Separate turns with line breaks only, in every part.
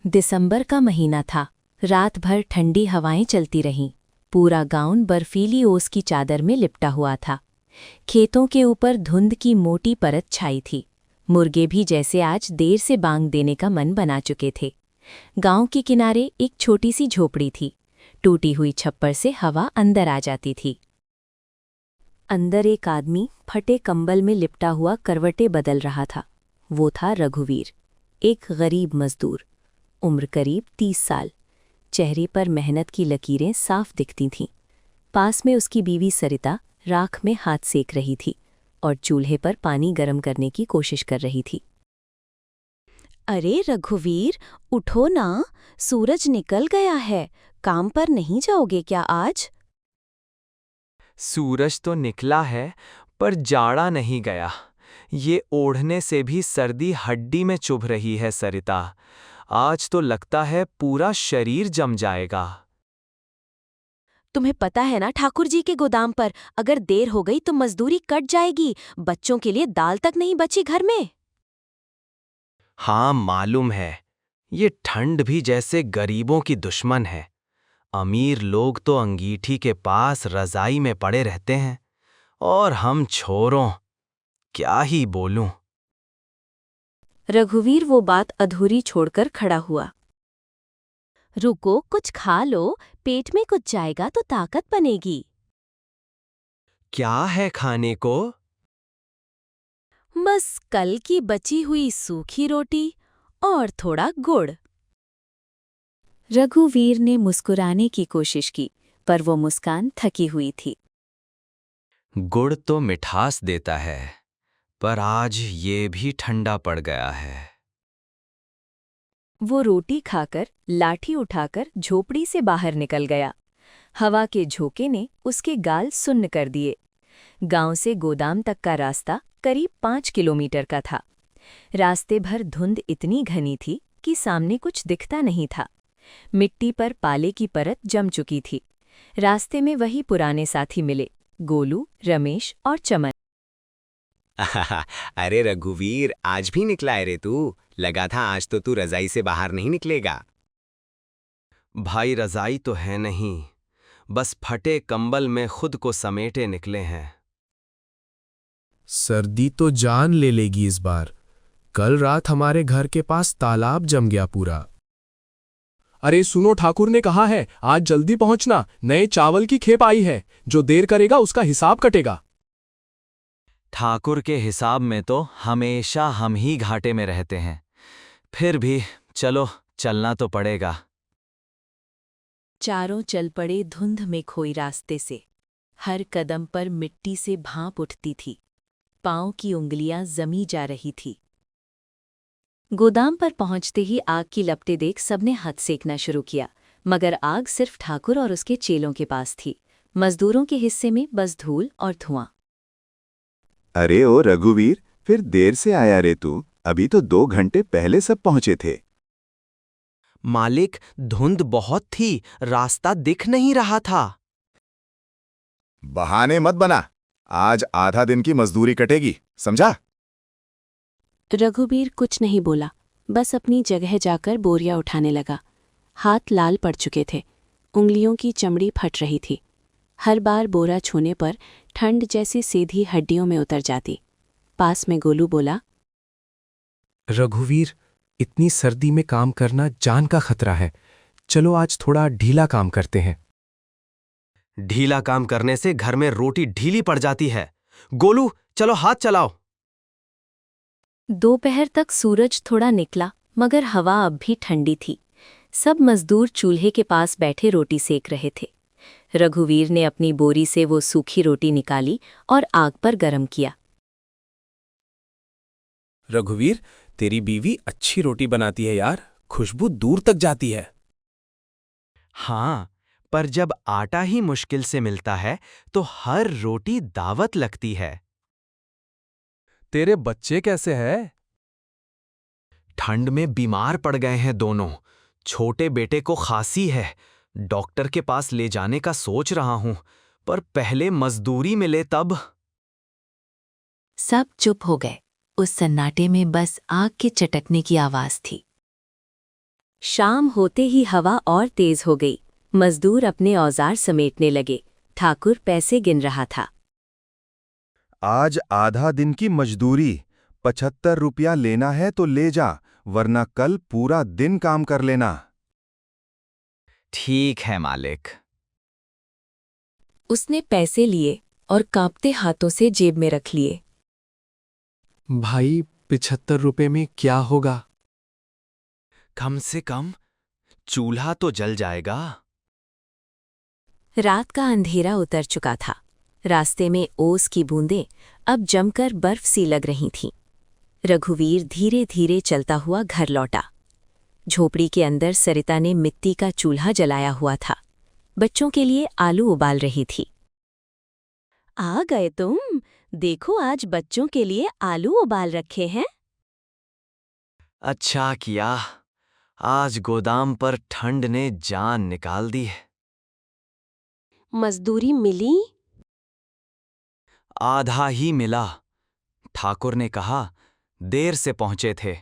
दिसंबर का महीना था। रात भर ठंडी हवाएं चलती रहीं। पूरा गांव बर्फीली ओस की चादर में लिपटा हुआ था। खेतों के ऊपर धुंध की मोटी परत छाई थी। मुर्गे भी जैसे आज देर से बांग देने का मन बना चुके थे। गांव के किनारे एक छोटी सी झोपड़ी थी। टूटी हुई छप्पर से हवा अंदर आ जाती थी। अंदर एक आदमी फटे कंबल में लिपटा हुआ करवटें बदल रहा था। वो था रघुवीर, एक गरीब मजदूर। उम्र करीब 30 साल। चेहरे पर मेहनत की लकीरें साफ दिखती थीं। पास में उसकी बीवी सरिता राख में हाथ सेक रही थी और चूल्हे पर पानी गर्म करने की कोशिश कर रही थी।
अरे रघुवीर, उठो ना, सूरज निकल गया है। काम पर नहीं जाओगे क्या आज?
सूरज तो निकला है, पर जाड़ा नहीं गया। ये ओढ़ने से भी सर्दी हड्डी में चुभ रही है सरिता। आज तो लगता है पूरा शरीर जम जाएगा।
तुम्हें पता है ना, ठाकुर जी के गोदाम पर अगर देर हो गई तो मजदूरी कट जाएगी। बच्चों के लिए दाल तक नहीं बची घर में।
हाँ, मालूम है। ये ठंड भी जैसे गरीबों की दुश्मन है। अमीर लोग तो अंगीठी के पास रजाई में पड़े रहते हैं, और हम छोरों, क्या ही बोलूं।
रघुवीर वो बात अधूरी छोड़कर खड़ा हुआ।
रुको, कुछ खा लो, पेट में कुछ जाएगा तो ताकत बनेगी।
क्या है खाने को?
बस कल की बची हुई सूखी रोटी और थोड़ा गुड़।
रघुवीर ने मुस्कुराने की कोशिश की, पर वो मुस्कान थकी हुई थी।
गुड़ तो मिठास देता है, पर आज ये भी ठंडा पड़ गया है।
वो रोटी खाकर लाठी उठाकर झोपड़ी से बाहर निकल गया। हवा के झोंके ने उसके गाल सुन्न कर दिए। गांव से गोदाम तक का रास्ता करीब 5 किलोमीटर का था। रास्ते भर धुंध इतनी घनी थी कि सामने कुछ दिखता नहीं था। मिट्टी पर पाले की परत जम चुकी थी। रास्ते में वही पुराने साथी मिले, गोलू, रमेश और चमन।
अरे रघुवीर, आज भी निकला है रे तू। लगा था आज तो तू रजाई से बाहर नहीं निकलेगा।
भाई, रजाई तो है नहीं, बस फटे कंबल में खुद को समेटे निकले हैं।
सर्दी तो जान ले लेगी इस बार। कल रात हमारे घर के पास तालाब जम गया पूरा।
अरे सुनो, ठाकुर ने कहा है आज जल्दी पहुंचना, नए चावल की खेप आई है। जो देर करेगा उसका हिसाब कटेगा।
ठाकुर के हिसाब में तो हमेशा हम ही घाटे में रहते हैं। फिर भी चलो, चलना तो पड़ेगा।
चारों चल पड़े धुंध में खोई रास्ते से। हर कदम पर मिट्टी से भांप उठती थी। पांव की उंगलियां जमी जा रही थी। गोदाम पर पहुंचते ही आग की लपटें देख सबने हाथ सेकना शुरू किया, मगर आग सिर्फ ठाकुर और उसके चेलों के पास थी। मजदूरों के हिस्से में बस धूल और धुआं।
अरे ओ रघुवीर, फिर देर से आया रे तू। अभी तो 2 घंटे पहले सब पहुंचे थे।
मालिक, धुंध बहुत थी, रास्ता दिख नहीं रहा था।
बहाने मत बना। आज आधा दिन की मजदूरी कटेगी, समझा?
रघुवीर कुछ नहीं बोला, बस अपनी जगह जाकर बोरियां उठाने लगा। हाथ लाल पड़ चुके थे, उंगलियों की चमड़ी फट रही थी। हर बार बोरा छूने पर ठंड जैसी सीधी हड्डियों में उतर जाती। पास में गोलू बोला,
रघुवीर, इतनी सर्दी में काम करना जान का खतरा है। चलो आज थोड़ा ढीला काम करते हैं।
ढीला काम करने से घर में रोटी ढीली पड़ जाती है। गोलू, चलो हाथ चलाओ।
दोपहर तक सूरज थोड़ा निकला, मगर हवा अब भी ठंडी थी। सब मजदूर चूल्हे के पास बैठे रोटी सेक रहे थे। रघुवीर ने अपनी बोरी से वो सूखी रोटी निकाली और आग पर गरम किया।
रघुवीर, तेरी बीवी अच्छी रोटी बनाती है यार, खुशबू दूर तक जाती है।
हाँ, पर जब आटा ही मुश्किल से मिलता है तो हर रोटी दावत लगती है।
तेरे बच्चे कैसे हैं?
ठंड में बीमार पड़ गए हैं दोनों। छोटे बेटे को खांसी है, डॉक्टर के पास ले जाने का सोच रहा हूं, पर पहले मजदूरी मिले तब।
सब चुप हो गए। उस सन्नाटे में बस आग के चटकने की आवाज थी। शाम होते ही हवा और तेज हो गई। मजदूर अपने औजार समेटने लगे। ठाकुर पैसे गिन रहा था।
आज आधा दिन की मजदूरी, 75 रुपया लेना है तो ले जा, वरना कल पूरा दिन काम कर लेना।
ठीक है मालिक।
उसने पैसे लिए और कांपते हाथों से जेब में रख लिए।
भाई 75 रुपए में क्या होगा?
कम से कम चूल्हा तो जल जाएगा।
रात का अंधेरा उतर चुका था। रास्ते में ओस की बूंदें अब जमकर बर्फ सी लग रही थीं। रघुवीर धीरे धीरे चलता हुआ घर लौटा। झोपड़ी के अंदर सरिता ने मिट्टी का चूल्हा जलाया हुआ था। बच्चों के लिए आलू उबाल रही थी। आ गए तुम? देखो आज बच्चों के लिए आलू उबाल रखे हैं।
अच्छा किया, आज गोदाम पर ठंड ने जान निकाल दी।
मजदूरी मिली?
आधा ही मिला। ठाकुर ने कहा देर से पहुंचे थे।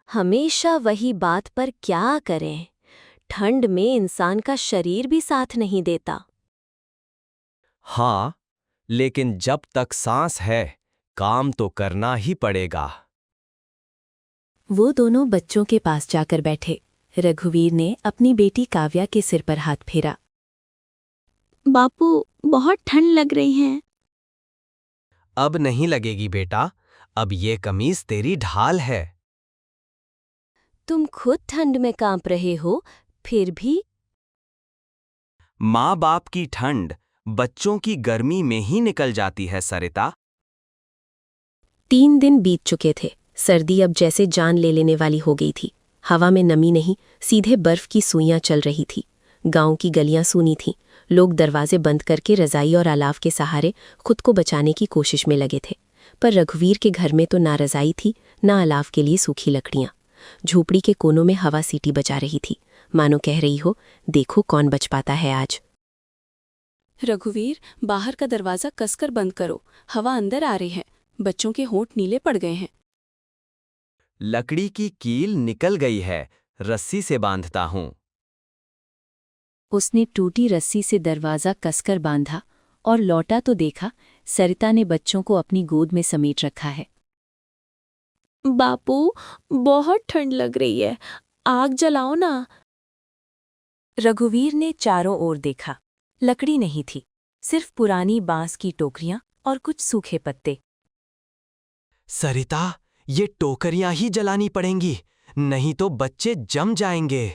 हमेशा वही बात पर क्या करें? ठंड में इंसान का शरीर भी साथ नहीं देता।
हाँ, लेकिन जब तक सांस है काम तो करना ही पड़ेगा।
वो दोनों बच्चों के पास जाकर बैठे। रघुवीर ने अपनी बेटी काव्या के सिर पर हाथ फेरा।
बापू, बहुत ठंड लग रही है।
अब नहीं लगेगी बेटा, अब ये कमीज तेरी ढाल है।
तुम खुद ठंड में कांप रहे हो, फिर भी।
माँ बाप की ठंड बच्चों की गर्मी में ही निकल जाती है सरिता।
3 दिन बीत चुके थे। सर्दी अब जैसे जान ले लेने वाली हो गई थी। हवा में नमी नहीं, सीधे बर्फ की सुइयां चल रही थी। गांव की गलियां सूनी थीं। लोग दरवाजे बंद करके रजाई और अलाव के सहारे खुद को बचाने की कोशिश में लगे थे। पर रघुवीर के घर में तो ना रजाई थी, ना अलाव के लिए सूखी लकड़ियां। झोपड़ी के कोनों में हवा सीटी बजा रही थी, मानो कह रही हो, देखो कौन बच पाता है आज।
रघुवीर, बाहर का दरवाजा कसकर बंद करो, हवा अंदर आ रही है। बच्चों के होंठ नीले पड़ गए हैं।
लकड़ी की कील निकल गई है, रस्सी से बांधता हूं।
उसने टूटी रस्सी से दरवाज़ा कसकर बांधा और लौटा तो देखा सरिता ने बच्चों को अपनी गोद में समेट रखा है।
बापू, बहुत ठंड लग रही है, आग जलाओ ना।
रघुवीर ने चारों ओर देखा। लकड़ी नहीं थी, सिर्फ पुरानी बांस की टोकरियां और कुछ सूखे पत्ते।
सरिता, ये टोकरियां ही जलानी पड़ेंगी, नहीं तो बच्चे जम जाएंगे।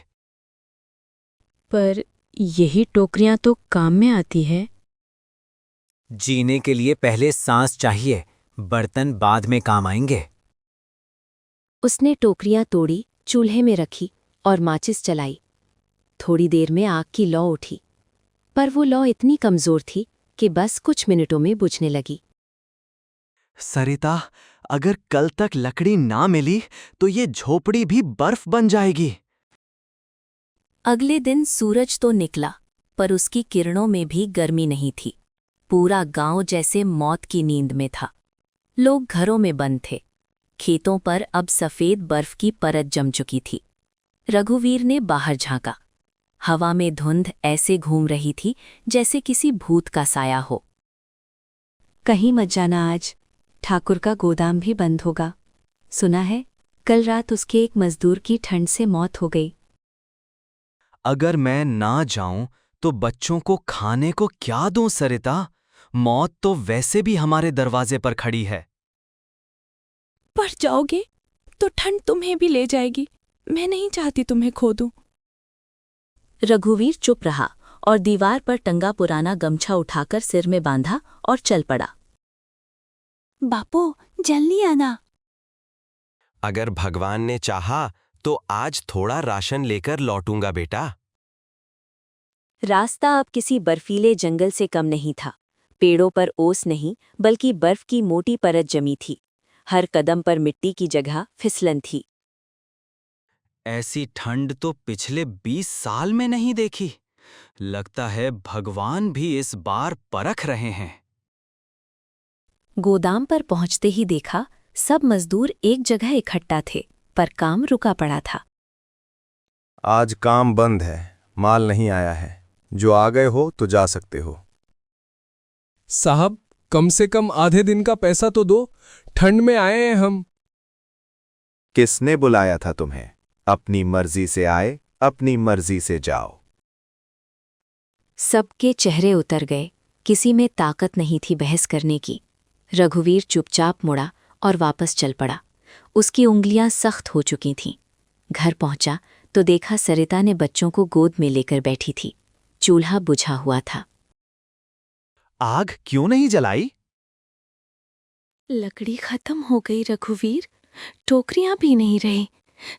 पर यही टोकरियां तो काम में आती है।
जीने के लिए पहले सांस चाहिए, बर्तन बाद में काम आएंगे।
उसने टोकरियां तोड़ी, चूल्हे में रखी और माचिस जलाई। थोड़ी देर में आग की लौ उठी, पर वो लौ इतनी कमजोर थी कि बस कुछ मिनटों में बुझने लगी।
सरिता, अगर कल तक लकड़ी ना मिली तो ये झोपड़ी भी बर्फ बन जाएगी।
अगले दिन सूरज तो निकला, पर उसकी किरणों में भी गर्मी नहीं थी। पूरा गांव जैसे मौत की नींद में था। लोग घरों में बंद थे। खेतों पर अब सफेद बर्फ की परत जम चुकी थी। रघुवीर ने बाहर झांका। हवा में धुंध ऐसे घूम रही थी जैसे किसी भूत का साया हो। कहीं मत जाना आज, ठाकुर का गोदाम भी बंद होगा। सुना है कल रात उसके एक मजदूर की ठंड से मौत हो गई।
अगर मैं ना जाऊं तो बच्चों को खाने को क्या दूं सरिता? मौत तो वैसे भी हमारे दरवाजे पर खड़ी है।
पर जाओगे तो ठंड तुम्हें भी ले जाएगी। मैं नहीं चाहती तुम्हें खो दूं।
रघुवीर चुप रहा और दीवार पर टंगा पुराना गमछा उठाकर सिर में बांधा और चल पड़ा।
बापू, जल्दी आना।
अगर भगवान ने चाहा तो आज थोड़ा राशन लेकर लौटूंगा बेटा।
रास्ता अब किसी बर्फीले जंगल से कम नहीं था। पेड़ों पर ओस नहीं, बल्कि बर्फ की मोटी परत जमी थी। हर कदम पर मिट्टी की जगह फिसलन थी।
ऐसी ठंड तो पिछले 20 साल में नहीं देखी। लगता है भगवान भी इस बार परख रहे हैं।
गोदाम पर पहुंचते ही देखा सब मजदूर एक जगह इकट्ठा थे, पर काम रुका पड़ा था।
आज काम बंद है, माल नहीं आया है। जो आ गए हो तो जा सकते हो।
साहब, कम से कम आधे दिन का पैसा तो दो, ठंड में आए हैं हम।
किसने बुलाया था तुम्हें? अपनी मर्जी से आए, अपनी मर्जी से जाओ।
सबके चेहरे उतर गए। किसी में ताकत नहीं थी बहस करने की। रघुवीर चुपचाप मुड़ा और वापस चल पड़ा। उसकी उंगलियां सख्त हो चुकी थीं। घर पहुंचा तो देखा सरिता ने बच्चों को गोद में लेकर बैठी थी। चूल्हा बुझा हुआ था।
आग क्यों नहीं जलाई?
लकड़ी खत्म हो गई रघुवीर, टोकरियां भी नहीं रही।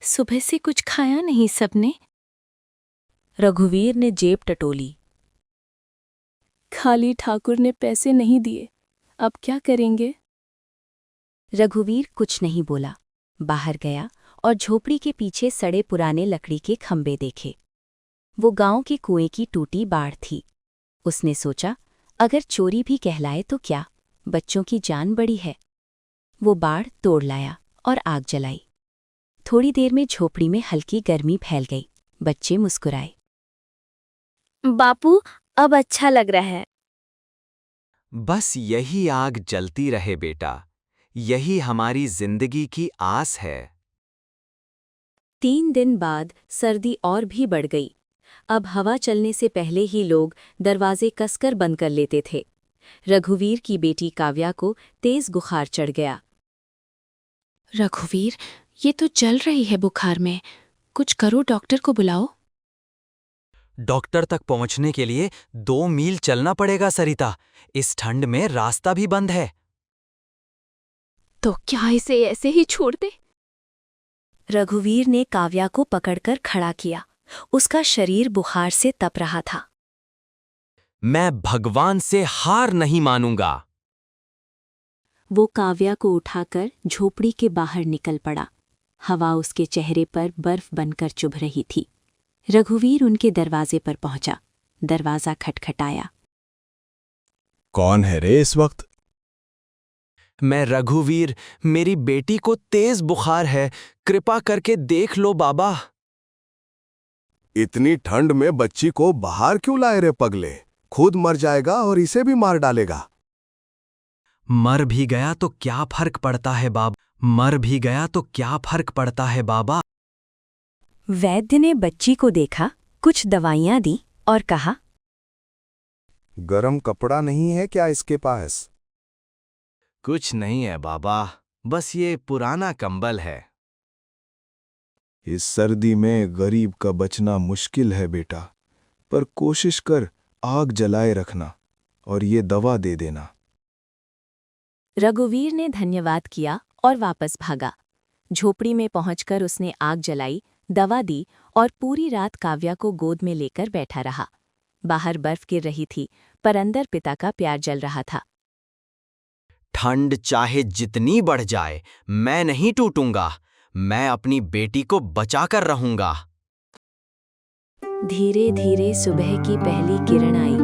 सुबह से कुछ खाया नहीं सबने।
रघुवीर ने जेब टटोली।
खाली ठाकुर ने पैसे नहीं दिए, अब क्या करेंगे?
रघुवीर कुछ नहीं बोला। बाहर गया और झोपड़ी के पीछे सड़े पुराने लकड़ी के खंबे देखे। वो गांव के कुएं की टूटी बाड़ थी। उसने सोचा, अगर चोरी भी कहलाए तो क्या, बच्चों की जान बड़ी है। वो बाड़ तोड़ लाया और आग जलाई। थोड़ी देर में झोपड़ी में हल्की गर्मी फैल गई। बच्चे मुस्कुराए।
बापू, अब अच्छा लग रहा है।
बस यही आग जलती रहे बेटा, यही हमारी जिंदगी की आस है।
3 दिन बाद सर्दी और भी बढ़ गई। अब हवा चलने से पहले ही लोग दरवाजे कसकर बंद कर लेते थे। रघुवीर की बेटी काव्या को तेज बुखार चढ़ गया।
रघुवीर, ये तो जल रही है बुखार में। कुछ करो, डॉक्टर को बुलाओ।
डॉक्टर तक पहुंचने के लिए 2 मील चलना पड़ेगा सरिता। इस ठंड में रास्ता भी बंद है।
तो क्या इसे ऐसे ही छोड़ दे?
रघुवीर ने काव्या को पकड़कर खड़ा किया। उसका शरीर बुखार से तप रहा था।
मैं भगवान से हार नहीं मानूंगा।
वो काव्या को उठाकर झोपड़ी के बाहर निकल पड़ा। हवा उसके चेहरे पर बर्फ बनकर चुभ रही थी। रघुवीर उनके दरवाजे पर पहुंचा। दरवाजा खटखटाया।
कौन है रे इस वक्त?
मैं रघुवीर, मेरी बेटी को तेज बुखार है, कृपा करके देख लो बाबा।
इतनी ठंड में बच्ची को बाहर क्यों लाए रे पगले? खुद मर जाएगा और इसे भी मार डालेगा।
मर भी गया तो क्या फर्क पड़ता है बाबा? मर भी गया तो क्या फर्क पड़ता है बाबा?
वैद्य ने बच्ची को देखा, कुछ दवाइयां दी और कहा,
गरम कपड़ा नहीं है क्या इसके पास?
कुछ नहीं है बाबा, बस ये पुराना कंबल है।
इस सर्दी में गरीब का बचना मुश्किल है बेटा, पर कोशिश कर आग जलाए रखना और ये दवा दे देना।
रघुवीर ने धन्यवाद किया और वापस भागा। झोपड़ी में पहुंचकर उसने आग जलाई, दवा दी और पूरी रात काव्या को गोद में लेकर बैठा रहा। बाहर बर्फ गिर रही थी, पर अंदर पिता का प्यार जल रहा था।
ठंड चाहे जितनी बढ़ जाए, मैं नहीं टूटूंगा। मैं अपनी बेटी को बचाकर रहूंगा।
धीरे धीरे सुबह की पहली किरण आई।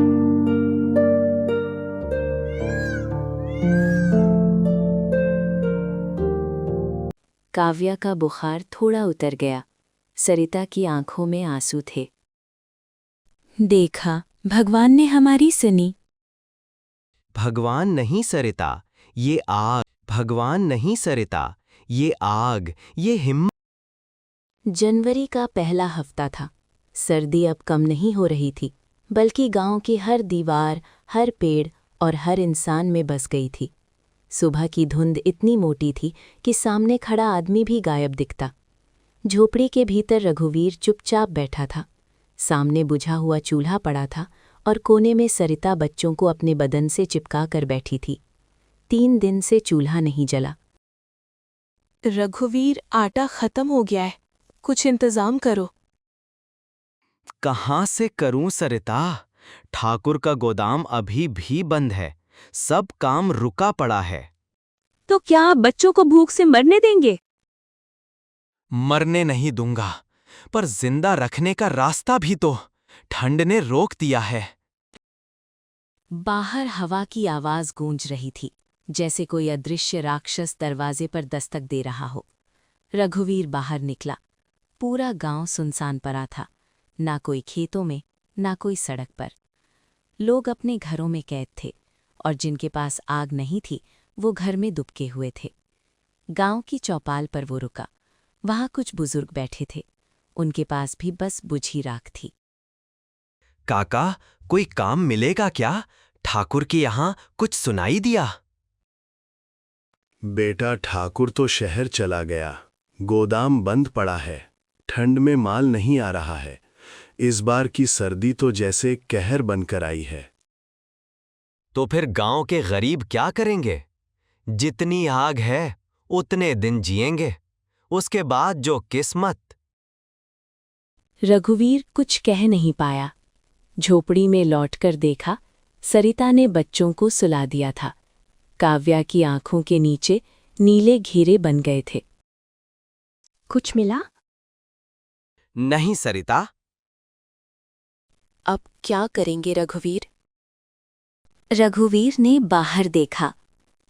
काव्या का बुखार थोड़ा उतर गया। सरिता की आंखों में आंसू थे। देखा, भगवान ने हमारी सुनी।
भगवान नहीं सरिता, ये आग। भगवान नहीं सरिता, ये आग, ये हिम्मत।
जनवरी का पहला हफ्ता था। सर्दी अब कम नहीं हो रही थी, बल्कि गांव की हर दीवार, हर पेड़ और हर इंसान में बस गई थी। सुबह की धुंध इतनी मोटी थी कि सामने खड़ा आदमी भी गायब दिखता। झोपड़ी के भीतर रघुवीर चुपचाप बैठा था। सामने बुझा हुआ चूल्हा पड़ा था और कोने में सरिता बच्चों को अपने बदन से चिपका कर बैठी थी। 3 दिन से चूल्हा नहीं जला।
रघुवीर, आटा खत्म हो गया है, कुछ इंतजाम करो।
कहाँ से करूं सरिता? ठाकुर का गोदाम अभी भी बंद है, सब काम रुका पड़ा है।
तो क्या आप बच्चों को भूख से मरने देंगे?
मरने नहीं दूंगा, पर जिंदा रखने का रास्ता भी तो ठंड ने रोक दिया है।
बाहर हवा की आवाज गूंज रही थी, जैसे कोई अदृश्य राक्षस दरवाजे पर दस्तक दे रहा हो। रघुवीर बाहर निकला। पूरा गांव सुनसान पड़ा था। ना कोई खेतों में, ना कोई सड़क पर। लोग अपने घरों में कैद थे और जिनके पास आग नहीं थी वो घर में दुबके हुए थे। गांव की चौपाल पर वो रुका। वहां कुछ बुजुर्ग बैठे थे। उनके पास भी बस बुझी राख थी।
काका, कोई काम मिलेगा क्या? ठाकुर के यहाँ कुछ सुनाई दिया।
बेटा, ठाकुर तो शहर चला गया। गोदाम बंद पड़ा है। ठंड में माल नहीं आ रहा है। इस बार की सर्दी तो जैसे कहर बनकर आई है।
तो फिर गांव के गरीब क्या करेंगे? जितनी आग है उतने दिन जिएंगे, उसके बाद जो किस्मत।
रघुवीर कुछ कह नहीं पाया। झोपड़ी में लौटकर देखा, सरिता ने बच्चों को सुला दिया था। काव्या की आंखों के नीचे नीले घेरे बन गए थे।
कुछ मिला?
नहीं सरिता।
अब क्या करेंगे रघुवीर?
रघुवीर ने बाहर देखा।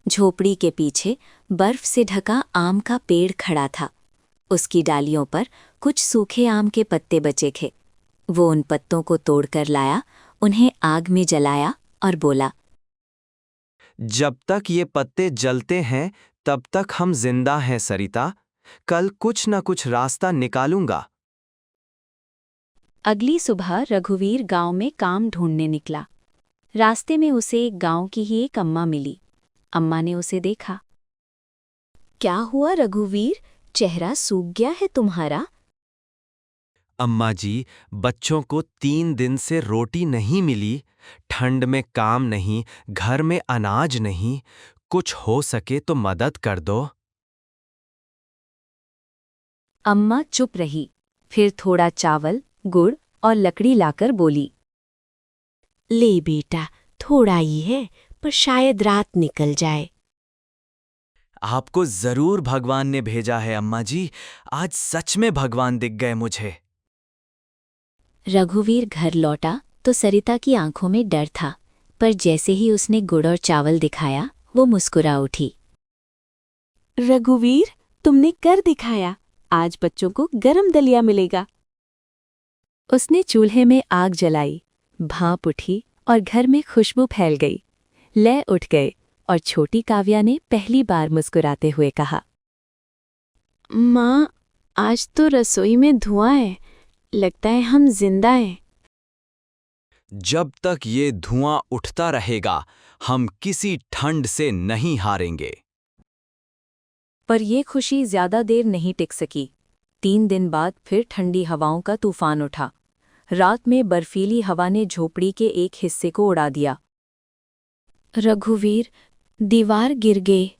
झोपड़ी के पीछे बर्फ से ढका आम का पेड़ खड़ा था। उसकी डालियों पर कुछ सूखे आम के पत्ते बचे थे। वो उन पत्तों को तोड़कर लाया, उन्हें आग में जलाया और बोला,
जब तक ये पत्ते जलते हैं तब तक हम जिंदा हैं सरिता। कल कुछ न कुछ रास्ता निकालूंगा।
अगली सुबह रघुवीर गांव में काम ढूंढने निकला। रास्ते में उसे एक गांव की ही एक अम्मा मिली। अम्मा ने उसे देखा। क्या हुआ रघुवीर, चेहरा सूख गया है तुम्हारा?
अम्मा जी, बच्चों को 3 दिन से रोटी नहीं मिली। ठंड में काम नहीं, घर में अनाज नहीं। कुछ हो सके तो मदद कर दो।
अम्मा चुप रही। फिर थोड़ा चावल, गुड़ और लकड़ी लाकर बोली,
ले बेटा, थोड़ा ही है, पर शायद रात निकल जाए।
आपको जरूर भगवान ने भेजा है अम्मा जी। आज सच में भगवान दिख गए मुझे।
रघुवीर घर लौटा तो सरिता की आंखों में डर था, पर जैसे ही उसने गुड़ और चावल दिखाया वो मुस्कुरा उठी।
रघुवीर, तुमने कर दिखाया। आज बच्चों को गरम दलिया मिलेगा।
उसने चूल्हे में आग जलाई, भाप उठी और घर में खुशबू फैल गई। लय उठ गए और छोटी काव्या ने पहली बार मुस्कुराते हुए कहा,
माँ, आज तो रसोई में धुआं है। लगता है हम जिंदा हैं।
जब तक ये धुआं उठता रहेगा हम किसी ठंड से नहीं हारेंगे।
पर ये खुशी ज्यादा देर नहीं टिक सकी। 3 दिन बाद फिर ठंडी हवाओं का तूफान उठा। रात में बर्फीली हवा ने झोपड़ी के एक हिस्से को उड़ा दिया।
रघुवीर, दीवार गिर गई।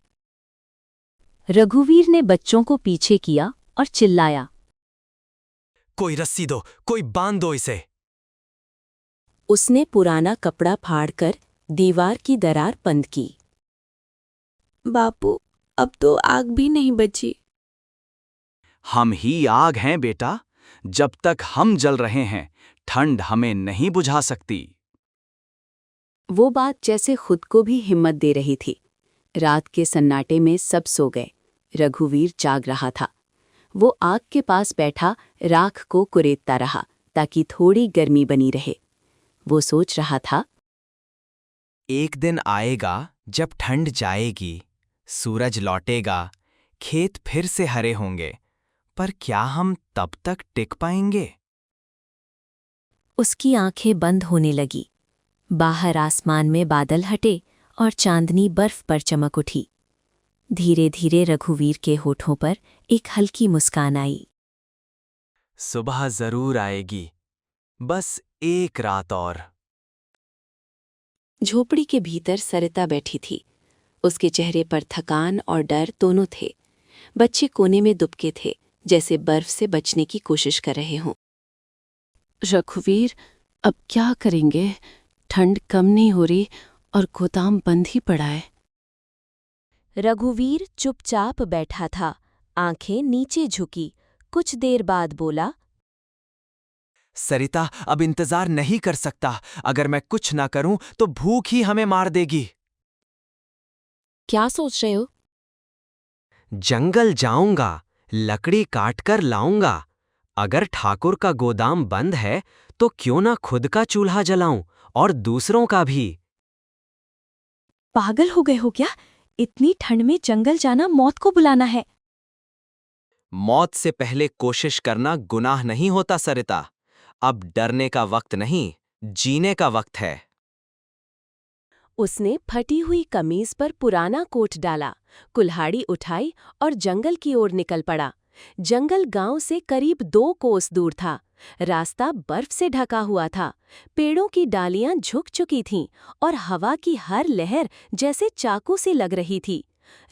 रघुवीर ने बच्चों को पीछे किया और चिल्लाया,
कोई रस्सी दो, कोई बांध दो इसे।
उसने पुराना कपड़ा फाड़कर दीवार की दरार बंद की। बापू, अब तो आग भी नहीं बची।
हम ही आग हैं बेटा। जब तक हम जल रहे हैं ठंड हमें नहीं बुझा सकती।
वो बात जैसे खुद को भी हिम्मत दे रही थी। रात के सन्नाटे में सब सो गए। रघुवीर जाग रहा था। वो आग के पास बैठा राख को कुरेदता रहा ताकि थोड़ी गर्मी बनी रहे। वो सोच रहा था,
एक दिन आएगा जब ठंड जाएगी, सूरज लौटेगा, खेत फिर से हरे होंगे। पर क्या हम तब तक टिक पाएंगे?
उसकी आंखें बंद होने लगी। बाहर आसमान में बादल हटे और चांदनी बर्फ पर चमक उठी। धीरे धीरे रघुवीर के होठों पर एक हल्की मुस्कान आई।
सुबह जरूर आएगी, बस एक रात और।
झोपड़ी के भीतर सरिता बैठी थी। उसके चेहरे पर थकान और डर दोनों थे। बच्चे कोने में दुबके थे, जैसे बर्फ से बचने की कोशिश कर रहे हों। रघुवीर, अब क्या करेंगे? ठंड कम नहीं हो रही और गोदाम बंद ही पड़ा है।
रघुवीर चुपचाप बैठा था, आंखें नीचे झुकी। कुछ देर बाद बोला,
सरिता, अब इंतजार नहीं कर सकता। अगर मैं कुछ ना करूं तो भूख ही हमें मार देगी।
क्या सोच रहे हो?
जंगल जाऊंगा, लकड़ी काट कर लाऊंगा। अगर ठाकुर का गोदाम बंद है तो क्यों ना खुद का चूल्हा जलाऊं और दूसरों का भी।
पागल हो गए हो क्या? इतनी ठंड में जंगल जाना मौत को बुलाना है।
मौत से पहले कोशिश करना गुनाह नहीं होता सरिता। अब डरने का वक्त नहीं, जीने का वक्त है।
उसने फटी हुई कमीज पर पुराना कोट डाला, कुल्हाड़ी उठाई और जंगल की ओर निकल पड़ा। जंगल गांव से करीब 2 कोस दूर था। रास्ता बर्फ से ढका हुआ था। पेड़ों की डालियां झुक चुकी थीं और हवा की हर लहर जैसे चाकू सी लग रही थी।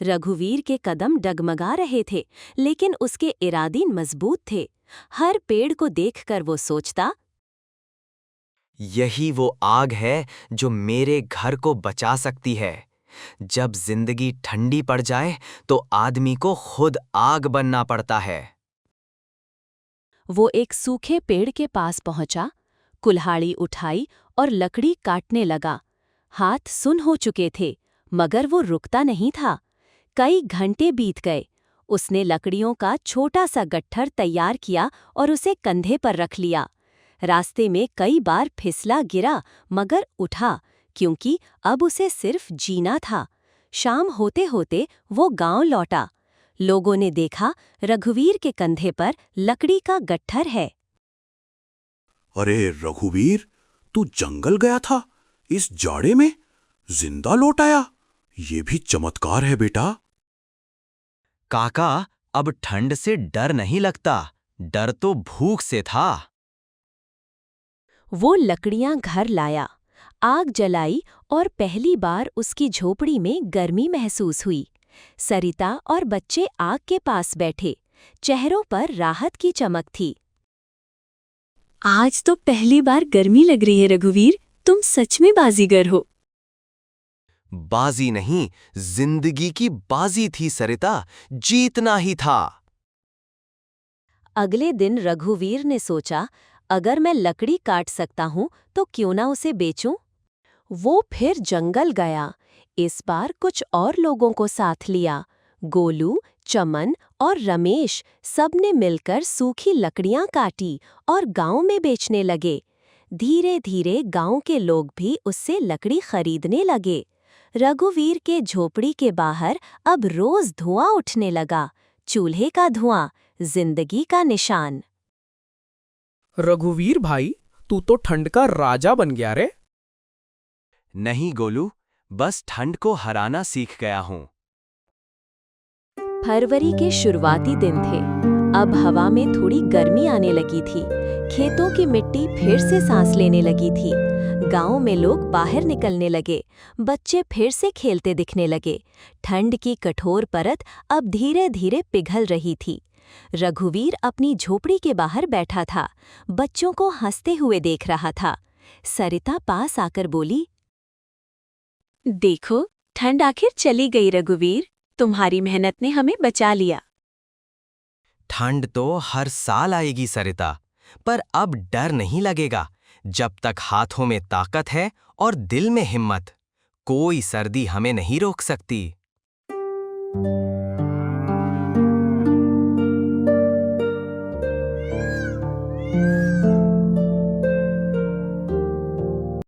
रघुवीर के कदम डगमगा रहे थे, लेकिन उसके इरादे मजबूत थे। हर पेड़ को देखकर वो सोचता,
यही वो आग है जो मेरे घर को बचा सकती है। जब जिंदगी ठंडी पड़ जाए तो आदमी को खुद आग बनना पड़ता है।
वो एक सूखे पेड़ के पास पहुंचा, कुल्हाड़ी उठाई और लकड़ी काटने लगा। हाथ सुन हो चुके थे, मगर वो रुकता नहीं था। कई घंटे बीत गए। उसने लकड़ियों का छोटा सा गट्ठर तैयार किया और उसे कंधे पर रख लिया। रास्ते में कई बार फिसला गिरा, मगर उठा, क्योंकि अब उसे सिर्फ जीना था। शाम होते होते वो गांव लौटा। लोगों ने देखा, रघुवीर के कंधे पर लकड़ी का गट्ठर है।
अरे रघुवीर, तू जंगल गया था इस जाड़े में, जिंदा लौट आया। ये भी चमत्कार है बेटा।
काका, अब ठंड से डर नहीं लगता, डर तो भूख से था।
वो लकड़ियां घर लाया, आग जलाई और पहली बार उसकी झोपड़ी में गर्मी महसूस हुई। सरिता और बच्चे आग के पास बैठे, चेहरों पर राहत की चमक थी।
आज तो पहली बार गर्मी लग रही है रघुवीर, तुम सच में बाजीगर हो।
बाजी नहीं, जिंदगी की बाजी थी सरिता, जीतना ही था।
अगले दिन रघुवीर ने सोचा, अगर मैं लकड़ी काट सकता हूं तो क्यों ना उसे बेचूं। वो फिर जंगल गया। इस बार कुछ और लोगों को साथ लिया। गोलू, चमन और रमेश सबने मिलकर सूखी लकड़ियां काटी और गांव में बेचने लगे। धीरे धीरे गांव के लोग भी उससे लकड़ी खरीदने लगे। रघुवीर के झोपड़ी के बाहर अब रोज धुआं उठने लगा। चूल्हे का धुआं, जिंदगी का निशान।
रघुवीर भाई, तू तो ठंड का राजा बन गया रे।
नहीं गोलू, बस ठंड को हराना सीख गया हूं।
फरवरी के शुरुआती दिन थे। अब हवा में थोड़ी गर्मी आने लगी थी। खेतों की मिट्टी फिर से सांस लेने लगी थी। गांव में लोग बाहर निकलने लगे। बच्चे फिर से खेलते दिखने लगे। ठंड की कठोर परत अब धीरे धीरे पिघल रही थी। रघुवीर अपनी झोपड़ी के बाहर बैठा था, बच्चों को हंसते हुए देख रहा था। सरिता पास आकर बोली,
देखो, ठंड आखिर चली गई रघुवीर, तुम्हारी मेहनत ने हमें बचा लिया।
ठंड तो हर साल आएगी सरिता, पर अब डर नहीं लगेगा। जब तक हाथों में ताकत है और दिल में हिम्मत, कोई सर्दी हमें नहीं रोक सकती।